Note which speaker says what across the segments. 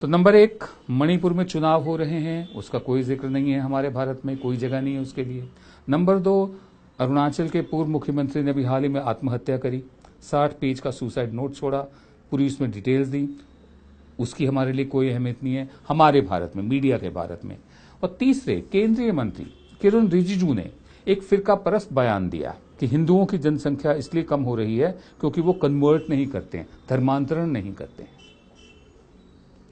Speaker 1: तो नंबर 1, मणिपुर में चुनाव हो रहे हैं, उसका कोई जिक्र नहीं है हमारे भारत में, कोई जगह नहीं है उसके लिए। नंबर 2, अरुणाचल के पूर्व मुख्यमंत्री ने भी हाल ही में आत्महत्या करी, 60 पेज का सुसाइड नोट छोड़ा, पूरी उसमें डिटेल्स दी, उसकी हमारे लिए कोई अहमियत नहीं है हमारे भारत में, मीडिया के भारत में। और तीसरे, केंद्रीय मंत्री किरण रिजिजू ने एक फिरका परस्त बयान दिया कि हिंदुओं की जनसंख्या इसलिए कम हो रही है क्योंकि वो कन्वर्ट नहीं करते हैं, धर्मांतरण नहीं करते हैं।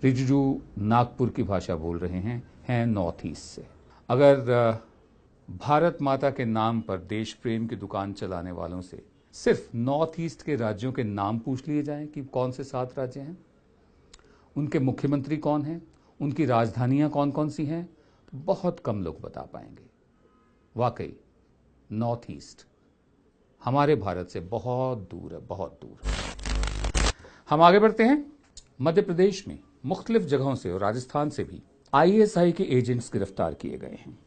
Speaker 1: रिजिजू नागपुर की भाषा बोल रहे हैं नॉर्थ ईस्ट से। अगर भारत माता के नाम पर देश प्रेम की दुकान चलाने वालों से सिर्फ नॉर्थ ईस्ट के राज्यों के नाम पूछ लिए जाएं कि कौन से 7 राज्य हैं, उनके मुख्यमंत्री कौन हैं, उनकी राजधानियां कौन कौन सी हैं, तो बहुत कम लोग बता पाएंगे। वाकई नॉर्थ ईस्ट हमारे भारत से बहुत दूर है, बहुत दूर। हम आगे बढ़ते हैं। मध्य प्रदेश में मुख्तलिफ जगहों से और राजस्थान से भी आईएसआई के एजेंट्स गिरफ्तार किए गए हैं।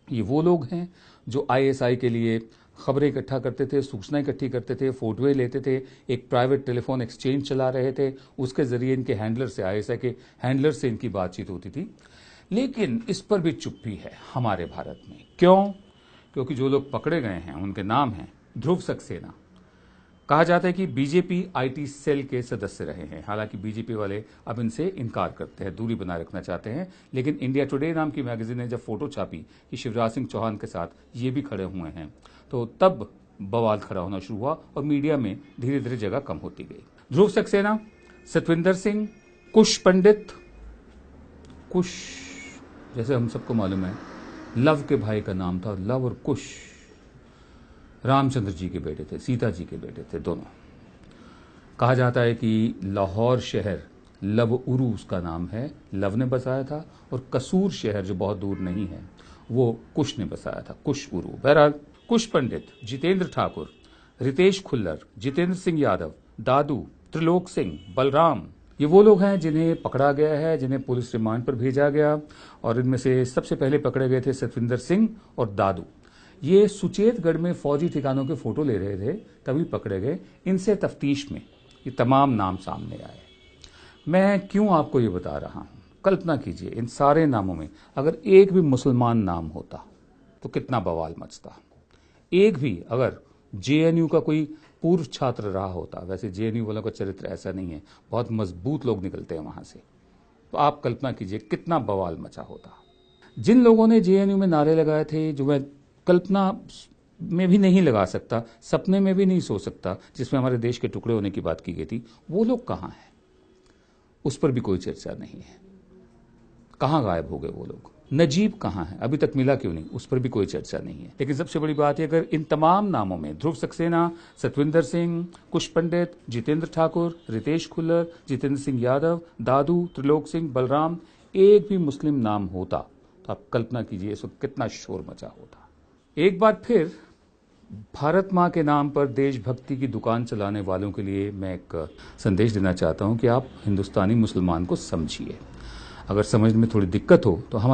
Speaker 1: ये वो लोग हैं जो आईएसआई के लिए खबरें इकट्ठा करते थे, सूचना इकट्ठी करते थे, फोटोएं लेते थे, एक प्राइवेट टेलीफोन एक्सचेंज चला रहे थे, उसके जरिए इनके हैंडलर से, आईएसआई के हैंडलर से इनकी बातचीत होती थी। लेकिन इस पर भी चुप्पी है हमारे भारत में। क्यों? क्योंकि जो लोग पकड़े गए हैं उनके नाम हैं ध्रुव सक्सेना। कहा जाता है कि बीजेपी आईटी सेल के सदस्य रहे हैं। हालांकि बीजेपी वाले अब इनसे इनकार करते हैं, दूरी बनाए रखना चाहते हैं। लेकिन इंडिया टुडे नाम की मैगजीन ने जब फोटो छापी कि शिवराज सिंह चौहान के साथ ये भी खड़े हुए हैं, तो तब बवाल खड़ा होना शुरू हुआ और मीडिया में धीरे धीरे जगह कम होती गई। ध्रुव सक्सेना, सतविंदर सिंह, कुश पंडित, कुश जैसे हम सबको मालूम है लव के भाई का नाम था, लव और कुश रामचंद्र जी के बेटे थे, सीता जी के बेटे थे दोनों। कहा जाता है कि लाहौर शहर लव उरू उसका नाम है, लव ने बसाया था, और कसूर शहर जो बहुत दूर नहीं है वो कुश ने बसाया था, कुश उरू। बहरहाल कुश पंडित, जितेंद्र ठाकुर, रितेश खुल्लर, जितेंद्र सिंह यादव, दादू, त्रिलोक सिंह, बलराम, ये वो लोग हैं जिन्हें पकड़ा गया है, जिन्हें पुलिस रिमांड पर भेजा गया। और इनमें से सबसे पहले पकड़े गए थे सतविंदर सिंह और दादू। ये सुचेतगढ़ में फौजी ठिकानों के फोटो ले रहे थे, तभी पकड़े गए। इनसे तफ्तीश में ये तमाम नाम सामने आए। मैं क्यों आपको ये बता रहा हूं? कल्पना कीजिए इन सारे नामों में अगर एक भी मुसलमान नाम होता तो कितना बवाल मचता। एक भी अगर जेएनयू का कोई पूर्व छात्र रहा होता, वैसे जेएनयू वालों का चरित्र ऐसा नहीं है, बहुत मजबूत लोग निकलते हैं वहां से, तो आप कल्पना कीजिए कितना बवाल मचा होता। जिन लोगों ने जेएनयू में नारे लगाए थे, जो मैं कल्पना में भी नहीं लगा सकता, सपने में भी नहीं सोच सकता, जिसमें हमारे देश के टुकड़े होने की बात की गई थी, वो लोग कहां हैं? उस पर भी कोई चर्चा नहीं है। कहां गायब हो गए वो लोग? नजीब कहां है? अभी तक मिला क्यों नहीं? उस पर भी कोई चर्चा नहीं है। लेकिन सबसे बड़ी बात है, अगर इन तमाम नामों में ध्रुव सक्सेना, सतविंदर सिंह, कुश पंडित, जितेंद्र ठाकुर, रितेश खुल्लर, जितेंद्र सिंह यादव, दादू, त्रिलोक सिंह, बलराम, एक भी मुस्लिम नाम होता तो आप कल्पना कीजिए इस वक्त कितना शोर मचा होता। एक बार फिर भारत मां के नाम पर देशभक्ति की दुकान चलाने वालों के लिए मैं एक संदेश देना चाहता हूं कि आप हिंदुस्तानी मुसलमान को समझिए। अगर समझ में थोड़ी दिक्कत हो तो हमारे